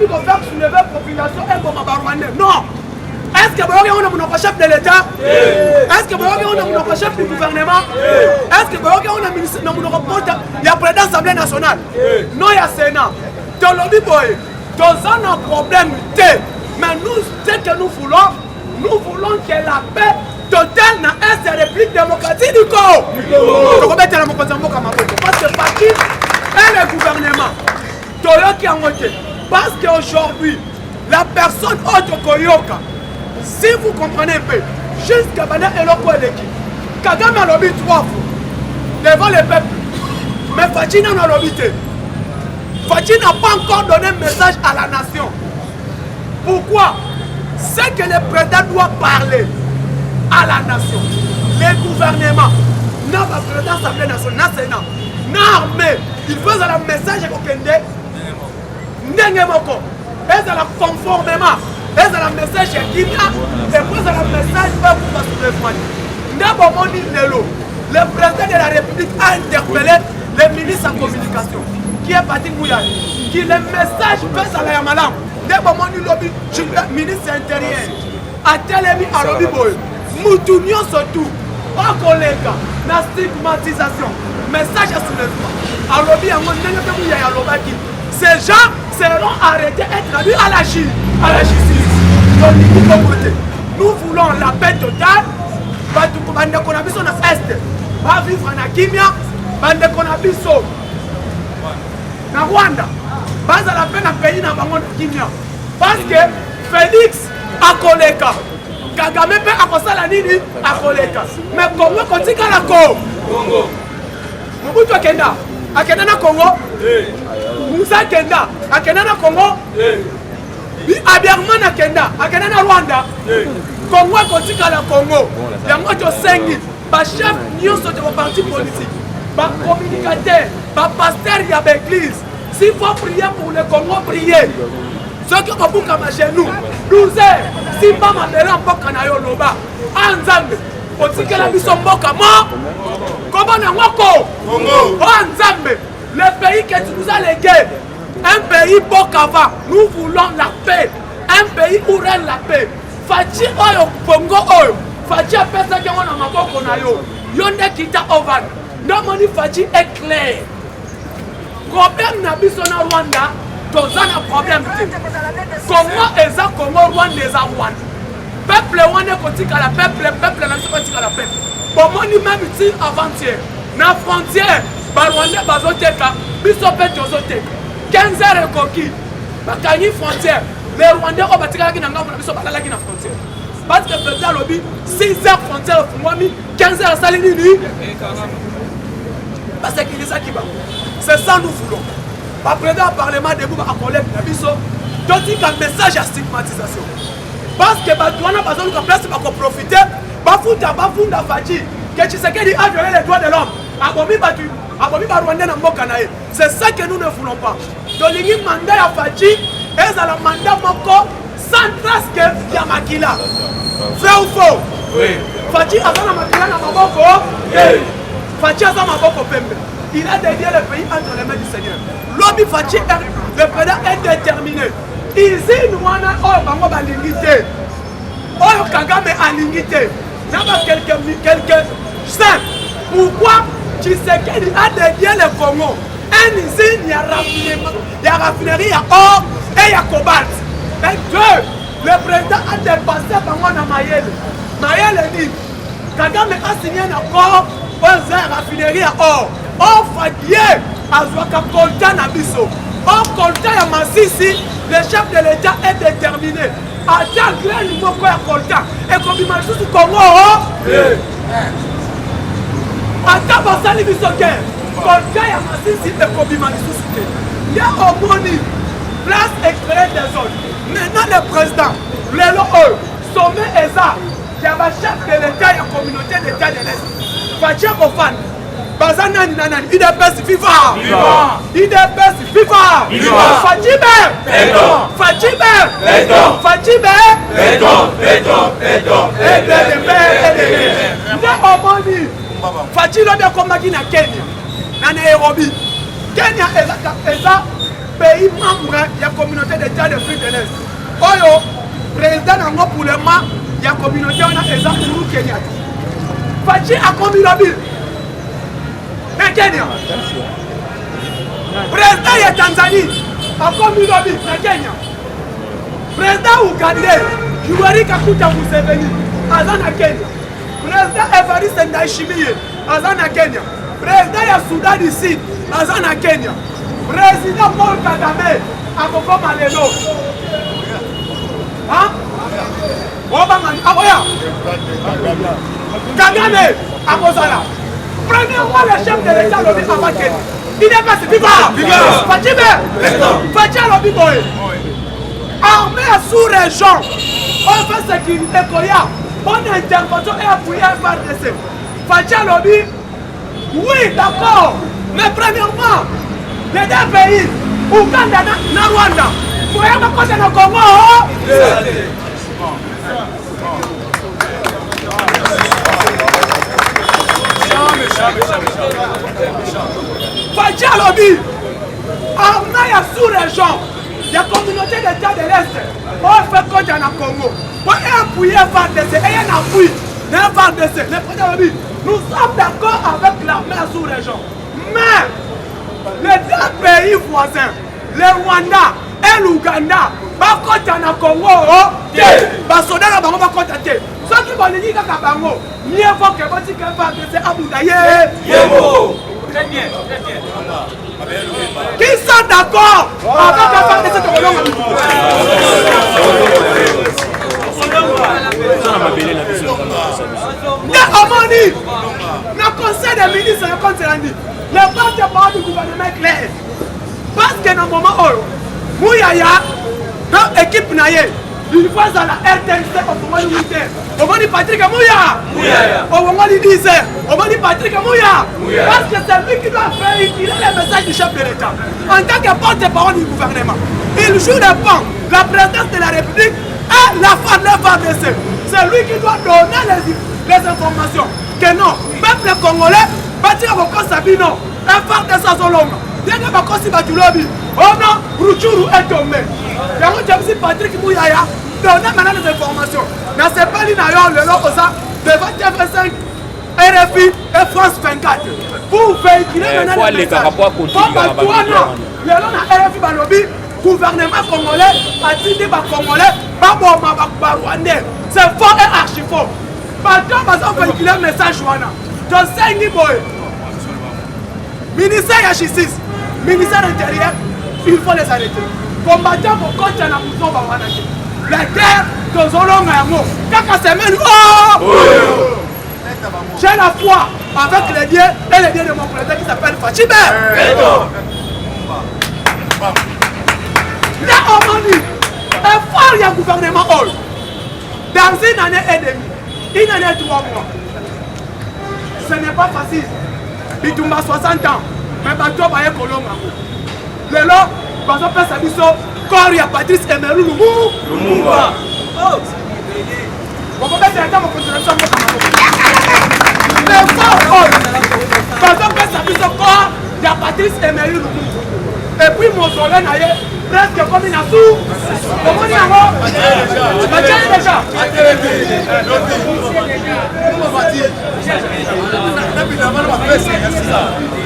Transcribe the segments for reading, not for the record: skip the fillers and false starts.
Il faut faire soulever la population et comme Rwandais. Non. Est-ce que vous avez un chef de l'État? Est-ce que vous avez un chef du gouvernement? Est-ce que vous avez un ministre il y a président de l'Assemblée nationale? Non, il y a Sénat. Dans le boy, dans un problème, mais nous, ce que nous voulons que la paix totale dans l'Est République démocratique du Congo. Parce que parti et le gouvernement, qui a voté. Parce qu'aujourd'hui, la personne autre Koyoka, si vous comprenez un peu, jusqu'à maintenant, elle a quoi l'équipe. Kagame a lobby 3 fois devant le peuple. Mais Fachi n'a lobby. Fachi n'a pas encore donné un message à la nation. Pourquoi? C'est que le président doit parler à la nation. Les gouvernements, notre président de l'Assemblée nationale, Sénat, l'armée, il faut un message au Kende. Nengemoko, est à la conformément, est à la message qui vient, et puis à la message pour le soigner. Le président de la République a interpellé le ministre en communication, qui est parti Mouyane, qui le message fait à la Yamalam. Le ministre intérieur a tellement à lobby boy, Moutounion surtout, en collègue, la stigmatisation, message à soulèvement. À lobby, à mon Nengemoko, ces gens seront arrêtés et traduits à la justice. Nous voulons la paix totale. Va vivre en Kimia, na Rwanda. Base à la paix dans le pays de Kimia. Parce que Félix a collègue. Kagame peut accoster la nini à collègue. Mais comment continue à la Congo? Mobutu Kenda. Akenda na Congo. Moussa Kenda, Akenda na Congo. Abiarman Akenda, Akenda na Rwanda. Congo kotika la Congo. Yango to sengi, ba chef nyonso de parti politique, ba communicateur, ba pasteur ya l'église. S'il faut prier pour le Congo, prier. Ceux qui ont beaucoup à chez nous, 12 heures, si pas ma mère en boka na yo loba, anzambe, kotika la biso mboka mo. Comment na wako? Congo. Anzambe. Le pays que tu nous as légué, un pays Bokava, nous voulons la paix, un pays où règne la paix. Fachi Oyo Congo Oyo, Fachi a fait ça qui est en Maboko Nayo, Yonde Kita Ovan, Nomoni Fachi est clair. Problème Nabisona Rwanda, dans un problème. Congo est à Congo, Rwanda est à Rwanda. Peuple Rwanda est à la peuple n'a pas à la paix. Bon, moi, même ici avant-hier, dans la frontière. Rwanda bazoteka, biso pete ozoteka. 15 heures conquis. Bakani frontière. Les Rwandais ont battu la guinée na biso balalaki na frontière. Parce que président lobby 6 heures frontière fumwami, 15 heures salini ni. Parce qu'il est ça qui va. C'est ça nous voulons. Le président du parlement debout à collègue na biso, donne un message à stigmatisation. Parce que Badouana bazon ka place ba ko profiter, bafunda Fachi, que Tshisekedi a violé les droits de l'homme. Abomi batu c'est ça que nous ne voulons pas. Donc, le mandat à Fachi est à la mandat moko sans trace que Yamakila. Vrai ou faux? Oui. Fachi a dans la Makila na maboko. Fachi a dans maboko pembe. Il a dédié le pays entre les mains du Seigneur. Lobby Fachi, le président est déterminé. Ici, nous avons balingité. Oyo Kagame a lingité. Nous avons quelques saints. Pourquoi? Tshisekedi a dédié le Congo. Un usine, il y a raffinerie, il y a or et il y a cobalt. Et deux, le président a dépassé par moi dans Mayele. Mayele dit, Kagame a signé un accord pour la raffinerie à or. Or, Fadié, à Zouaka Kolta Nabiso. Or, Kolta et Massissi, le chef de l'État est déterminé. À tel grand niveau quoi Kolta. Et comme il m'a dit au Congo, ata basali biso ke kolta ya masisi ekobima lisusu te ya omoni place éclairée des zones. Maintenant le président lelo oyo sommet eza ya bachef de l'état ya communauté d'état de l'Est Fachi kofanda baza nani na nani IDPS viva IDPS viva Fachi be Fachi be Fachi be omoni Fachi lobi akomaki na Kenya na Nairobi. Kenya eza pays membre de la communauté d'État de l'Afrique de l'Est. Oyo, président nango pour le moment, il y a une communauté on a exemple Uhuru Kenyatta. Fachi a commis le bill. Mais Kenya. Président de Tanzanie a commis le bill. Mais Kenya. Président Ougandais, Yoweri Kaguta Museveni, Azana Kenya. Président Evariste Ndayishimiye, Azana Kenya. Président de Soudan du Sud, Azana Kenya. Président Paul Kagame, Akoko Malelo. Hein? Kagame, Akozala. Premièrement, le chef de l'État lobby avant Kenya. Il est passé. Viva! Fatime! Lobby boy. Armée sous-région. On fait sécurité Koya. Bonne intervention et appuyé FARDC. Fatime lobby. Oui, d'accord. Mais premièrement, les deux pays, Ouganda et Rwanda, il faut que côté le Congo. Fatia lobby, armée sous-région, la communauté d'État de l'Est, on fait côté le Congo. Pour appuyer FARDC, et il y a un appui de FARDC. Nous sommes d'accord avec l'armée sous-région. Mais les deux pays voisins, le Rwanda et l'Ouganda, pas côté le Congo, Basoda la bango pas côté. Ceux qui vont dire que Kabango, mieux vaut que vous dites que FARDC a boudaillé. Très bien, très bien. Qui sont d'accord avec la FARDC de Colombo? Le conseil des ministres est contre le porte-parole du gouvernement est clair. Parce que dans le moment où Mouyaya, dans l'équipe Naye, il faut à la RTNC au moment militaire. Au moment de Patrick Mouya, au moment de 10 heures, au moment de Patrick Mouya. Parce que c'est lui qui doit faire il a le message du chef de l'État. En tant que porte-parole du gouvernement, il joue le pan, la présidence de la République et la FARDC. C'est lui qui doit donner les informations. Que non, peuple congolais, bâtir vos Sabino, un FARDC à Zolonga. Dès que Bakosi Batulobi, oh non, Ruchuru est tombé. Et Patrick Mouyaya donne maintenant les informations. Mais c'est pas l'inayon, le lot devant TV5, RFI et France 24. Pour véhiculer maintenant les messages. Le lot na RFI Balobi, gouvernement congolais, a dit des Congolais, pas Rwandais. C'est faux et archi faux. Parce qu'on véhicule un message Rwanda. Je sais ni boy. Ministère de la Justice, ministère de l'Intérieur, il faut les arrêter. Combattants pour contre la mouvement Bawana. La guerre de Zolonga Yango. Kaka semaine, j'ai la foi avec les dieux et les dieux de mon président qui s'appelle Fatime. Là, on m'a dit, un fort, il y a un gouvernement all. Dans une année et demie, une année et 3 mois. Ce n'est pas facile. Bitumba 60 ans, mais bateau va y Colombo. Le lot, bateau peut s'amuser. Quand il y a Patrice Emery Lumumba. Vous pouvez dire que vous continuez à le fort, bateau peut s'amuser quand il y a Patrice Emery Lumumba. Et puis mon soleil n'a presque comme une assou. Comment dire déjà.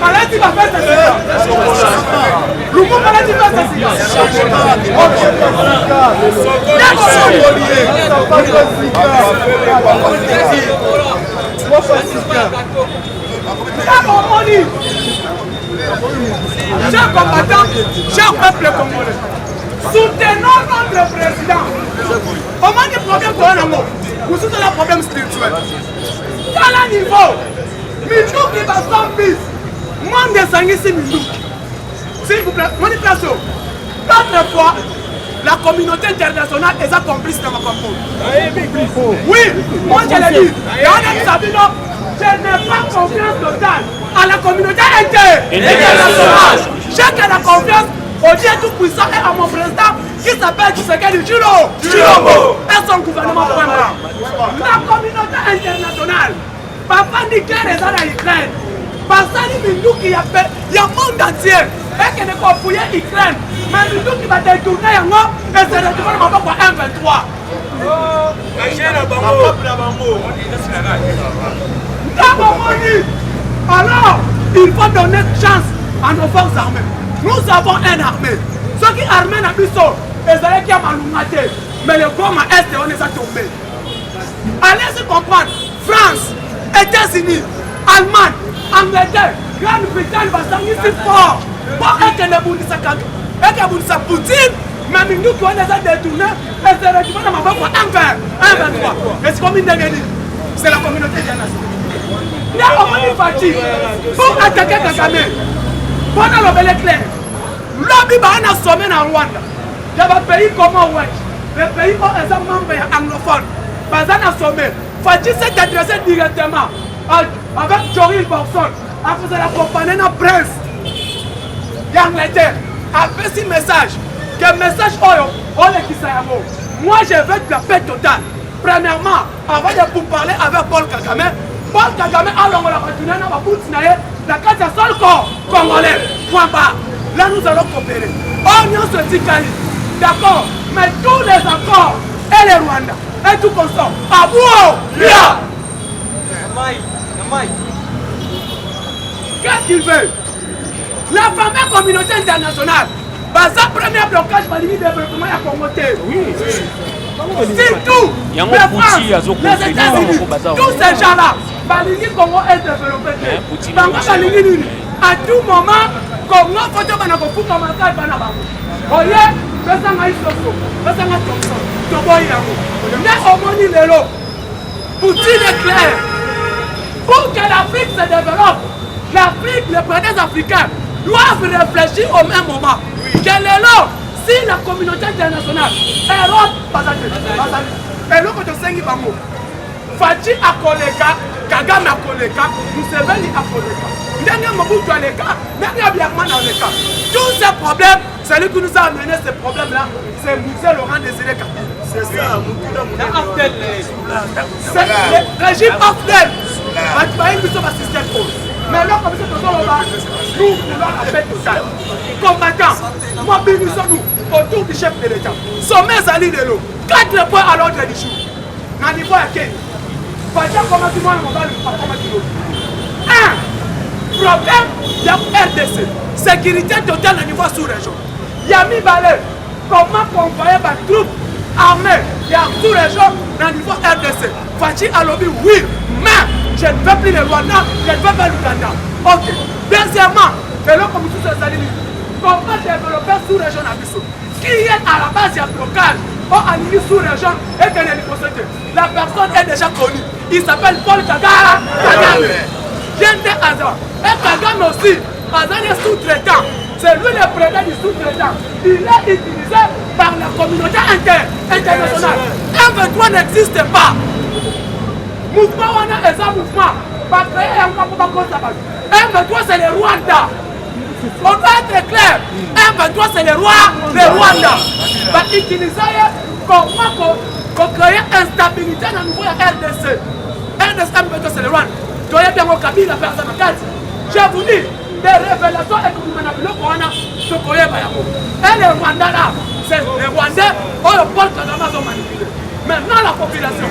Allez, va faire ça. Lumumba allez faire chers combattants, chers peuple congolais, soutenons notre président. Au moins des problèmes pour un amour, vous soutenez un problème spirituel. À la niveau, Mindou qui va sans bis, moins de sang ici Mindou. S'il vous plaît, manipulation. D'autres fois, la communauté internationale est complice dans ma campagne. Oui, moi je l'ai dit. Je n'ai pas confiance totale à la communauté internationale. J'ai que la confiance au Dieu tout-puissant et à mon président qui s'appelle Tshisekedi Tshilombo et son gouvernement pour la communauté internationale. Papa dit que les gens en Ukraine. basali minduki ya monde entier ekende kofouye Ukraine mais minduki badetourne yango ezele tokona maboko ya M23 alors il faut donner chance à nos forces armées. Nous avons un armée. Ceux qui armés na biso ezele qui a malungate mais le Goma Est on les a tombés. Allez-y comprendre. France, États-Unis, Allemagne, Angleterre, Grande-Bretagne, Bassani, c'est fort. Pour ekende bundisa kanto, ekende bundisa Poutine, mais nous qui on les a détournés, et c'est le qui va dans ma boîte M23. Et c'est comme une dégaine. C'est la communauté internationale. Il y a un moment fatigué pour attaquer Kagame. Pendant le bel éclair, l'objet va en sommet en Rwanda. Il y a un pays comme Ouest, les pays où les membres anglophones, pas en sommet. Fatih s'est adressé directement avec Joril Borson, après l'accompagner dans la presse d'Angleterre, avec ce message, que message moi je veux de la paix totale. Premièrement, avant de vous parler avec Paul Kagame a l'ongole la continuer dans la bout la carte est seul corps congolais. Point barre. Là nous allons coopérer. On se dit d'accord, mais tous les accords et les Rwanda et tout comme ça. À vous, qu'est-ce qu'il veut? La fameuse communauté internationale. Basa premier blocage par le développement à Congo. C'est tout. La France, les États-Unis, tous ces gens-là, Balingi Congo est développé. À tout moment, Congo faut que nous fassions un voyez, Poutine est clair. Pour que l'Afrique se développe, l'Afrique, les présidents africains doivent réfléchir au même moment. Quel est l'homme si la communauté internationale est l'autre et l'autre de Sengi Bango Fatih a Koleka, Kagame a Koleka, Museveni a Koleka, Ndenge Mobutu a Leka, Ndenge Abiyaman a Leka. Tous ces problèmes, c'est lui qui nous a amené ces problèmes-là, c'est Moussé Laurent Désiré Kabila. C'est ça, c'est le régime Afdel. Mais là, comme ça, nous voulons la paix totale. Combattants, mobilisons-nous autour du chef de l'État. Sommet Zali de l'eau. 4 points à l'ordre du jour. Dans le niveau à Kenya. Fatia comment tu vois le mobile problème de RDC. Sécurité totale au niveau sous-région. Yami Balé, comment convoyer ma troupe armée et sous-région dans le niveau RDC. Fatia a lobby, oui, mais je ne veux plus le Rwanda, je ne veux pas l'Ouganda. Ok. Deuxièmement, c'est là comme tout ça, comment développer sous-région à Bissau. Qui est à la base du blocage au Alini sous-région et qu'elle est constatée. La personne est déjà connue. Il s'appelle Paul Kagame. Gente Azar. Et Kagame aussi, Azar est sous-traitant. C'est lui le président du sous-traitant. Il est utilisé par la communauté internationale. M23 n'existe pas. Mouvement on a un mouvement. Pas créé un mouvement. M23 c'est le Rwanda. On doit être clair. M23 c'est le roi de Rwanda. Va utiliser pour créer instabilité dans le nouveau RDC. RDC M23 c'est le Rwanda. Tu as bien au Kabila faire ça. Je vous dis, des révélations et que vous m'avez le Rwanda, ce qu'on y a. Et les Rwandais là, c'est les Rwandais, on le porte dans la maison manipulée. Maintenant la population,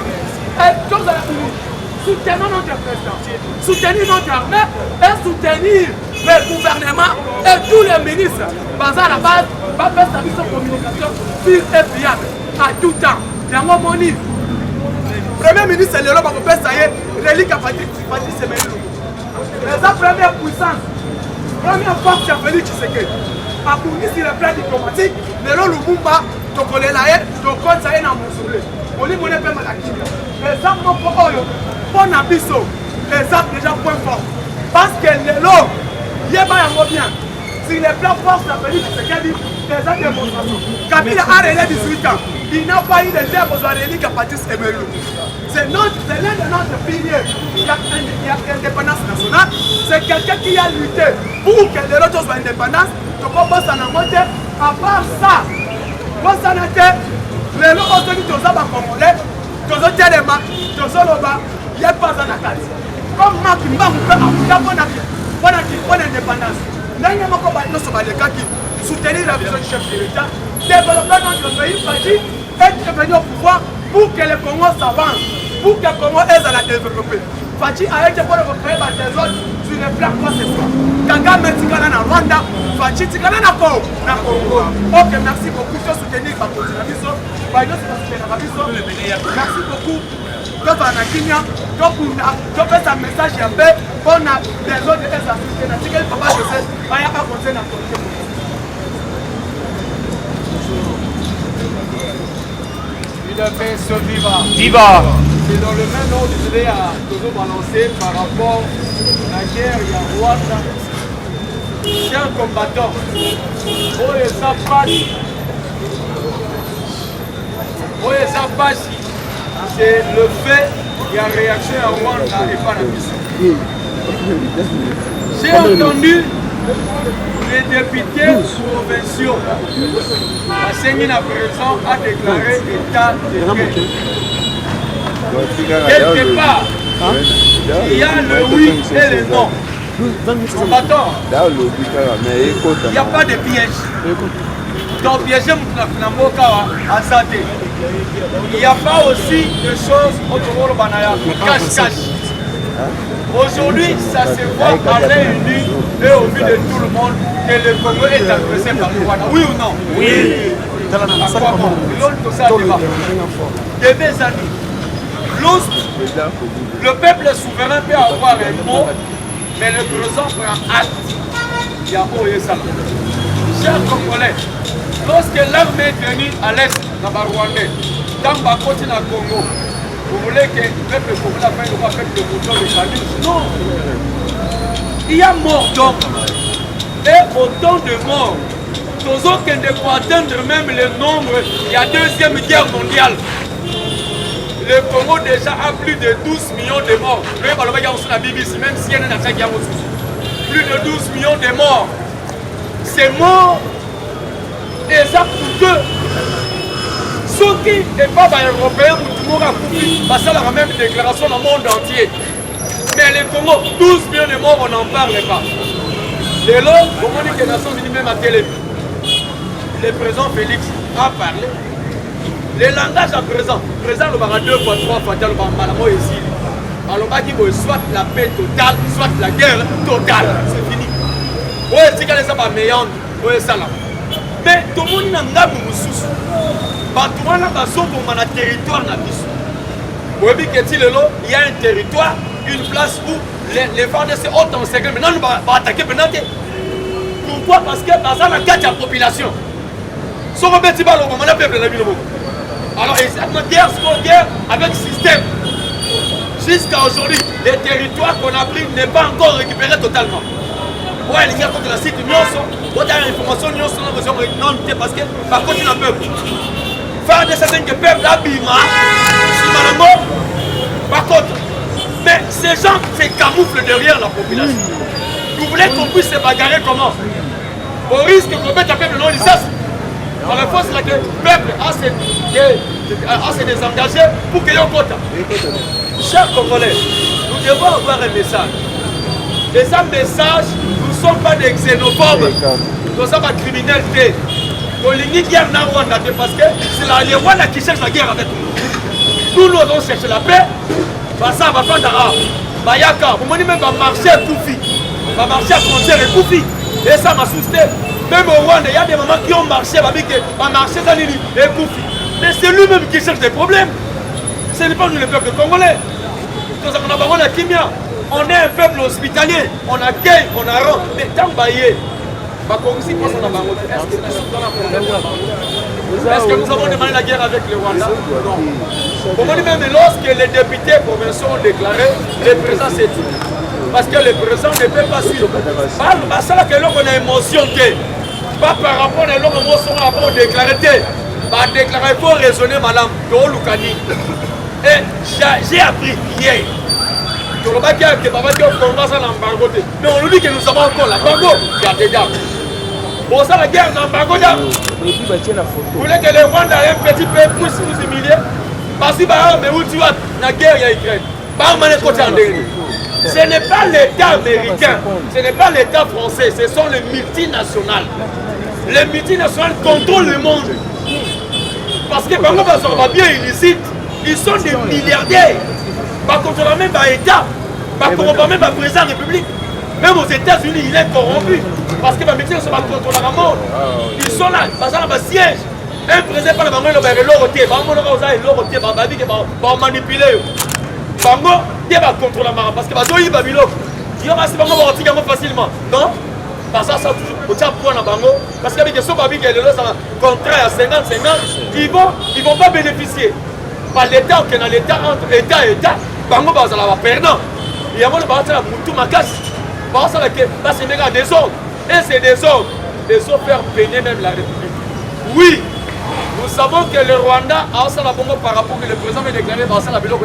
soutenons notre président, soutenir notre armée et soutenir le gouvernement et tous les ministres. Parce à la base, va faire sa mission de communication pure et fiable à tout temps. Il y a un moment donné. Premier ministre, c'est l'Europe, on peut ça y est, relique à Patrice Semedo. Mais sa première puissance, première force, c'est Félix Tshisekedi. A fourni sur le plan diplomatique, mais là, le Lumumba, tu connais la haie, tu connais ça y est dans mon soleil. On est monnaie pas mal à qui. Les armes pour eux, pour Nabiso, les armes déjà point fort. Parce que les lots, il y a bien. Si les plans force la Félix Tshisekedi, les armes de démonstration. Kabila a relais 18 ans. Il n'a pas eu de terre aux reliques à Patrice Emery. C'est l'un de notre piliers. Il y a indépendance nationale. C'est quelqu'un qui a lutté pour que les autres soient indépendants. Donc on va s'en monter. À part ça, on s'en était. Les autres ont dit que nous sommes congolais. Nous sommes tellement. Nous sommes là-bas. Il n'y a pas un accord. Comme Marc Mbang peut avoir pour l'indépendance. N'ayez pas soutenir la vision du chef de l'État, développer notre pays, être venu au pouvoir pour que le Congo s'avance, pour que le Congo aide à la développer. Fati a été pour créer des zones sur les plans quoi ce soit. Kagame Tikana na Rwanda, Fati Tikana na Congo. Ok, merci beaucoup. Je soutenir par continuation. Merci beaucoup. Donc on a Kenya, donc on fait un message un peu. On a des autres qui sont soutenus. Papa Joseph, on a pas continué à continuer. Viva. C'est dans le même ordre que je vais toujours balancer par rapport à la guerre il y a Rwanda. C'est un combattant. C'est le fait qu'il y a réaction à Rwanda et pas la mission. J'ai entendu les députés provinciaux. La Sénine à présent a déclaré état de guerre. Quelque part, il y a le oui et le non. Combattant, il n'y a pas de piège. Donc piéger à santé. Il n'y a pas aussi de choses autour de cache-cache. Aujourd'hui, ça se voit à l'œil nu et au vu de tout le monde que le Congo est agressé par le Rwanda. Oui ou non? Oui. À quoi bon? L'autre, ça débat. De mes amis, le peuple souverain peut avoir un mot, mais le président prend acte. Il y a haut et ça. Chers Congolais, lorsque l'armée est venue à l'est, dans le Rwandais, dans le côté du Congo, vous voulez que le peuple congolais fasse le peuple de mouton de famille? Non. Il y a mort d'hommes. Et autant de morts. Tous autres qui ne atteindre même le nombre, il y a deuxième guerre mondiale. Le Congo déjà a plus de 12 millions de morts. Même si il y a une guerre plus de 12 millions de morts. Ces morts, et ça pour que ceux qui ne sont pas européens, parce que la même déclaration dans le monde entier. Mais le Congo, 12 millions de morts, on n'en parle pas. Dès lors, comment dire que les Nations Unies, même à télé, le président Félix a parlé. Le langage à présent, le président le bara 2 fois, 3 fois, le bara malamo ici. Alors, il faut soit la paix totale, soit la guerre totale. C'est fini. Oui, c'est quand les hommes meilleurs, oui, ça là. Mais tout le monde n'a pas de sous. Tout le monde a un territoire. Il y a un territoire, une place où les femmes se haut en secret. Maintenant, nous allons attaquer. Pourquoi? Parce que dans la carte de la population, si on remet le on a peuple la ville. Alors, exactement, guerre avec système. Jusqu'à aujourd'hui, les territoires qu'on a pris n'est pas encore récupéré totalement. Ouais, les gars, contre la site, nous sommes, l'information, nous sommes non, parce que par contre, il y a un peuple. Faire de certains que peuple abîma, si mort, par contre. Mais ces gens se camouflent derrière la population. Vous voulez qu'on puisse se bagarrer comment? Au risque qu'on mette un peuple non licence. Par la force, le peuple a se désengager pour qu'il y ait un quota. Chers Congolais, nous devons avoir un message. Et ce message, nous ne sommes pas des xénophobes, nous ne sommes pas criminels. Nous avons une guerre dans Rwanda parce que c'est les Rwandais qui cherchent la guerre avec nous. Nous allons chercher la paix. Ça va faire d'ara. Bayaka, vous m'avez même marché à Koufi. Va marcher à frontière et Koufi. Et ça m'a suscité. Même au Rwanda, il y a des mamans qui ont marché, va marcher dans l'île et Koufi. Mais c'est lui-même qui cherche des problèmes. Ce n'est pas nous le peuple congolais. On est un peuple hospitalier. On accueille, on arrête. Mais tant baillé. Est-ce que nous avons demandé la guerre avec le Rwanda? Non. Même lorsque les députés provinciaux ont déclaré, le président s'est dit. Parce que le président ne peut pas suivre. C'est là que l'on a émotion. Pas par rapport à l'homme, on a déclaré. Il faut raisonner, madame, et j'ai appris hier. Mais on nous dit que nous avons encore l'embargo. Bon, ça, la guerre d'embargo. Vous voulez que les Rwandais aient un petit peu plus nous humilier? Parce que mais où tu vas, la guerre, il y a Ukraine. Pas mal de côté en dernier. Ce n'est pas l'État américain, ce n'est pas l'État français, ce sont les multinationales. Les multinationales contrôlent le monde. Parce que Bango va bien illicite, ils sont des milliardaires. Par contre, on a même pas l'État, par contre, on a même pas le président de la République. Même aux États-Unis, il est corrompu. Parce que les multinationales contrôlent la mort. Ils sont là, parce qu'ils ont un siège. Un président par le Bango, il a l'oroté. Bango, il va manipuler. Bango, il va contrôler la mort. Parce que Bango, il va biloko. Il va se faire facilement. Non? Parce que ça, au point dans Bango, parce qu'avec les Sobabi qui est le contrat à 50-50, ils vont pas bénéficier. Par l'État, qui est dans l'État, entre État et État, Bango va être perdant. Il y a un monde qui va tout ma casse. Parce que c'est méga désordre. Et c'est désordre. Désordre faire peiner même la République. Oui, nous savons que le Rwanda a ça la Bango par rapport que le président a déclaré dans ça la Bélo.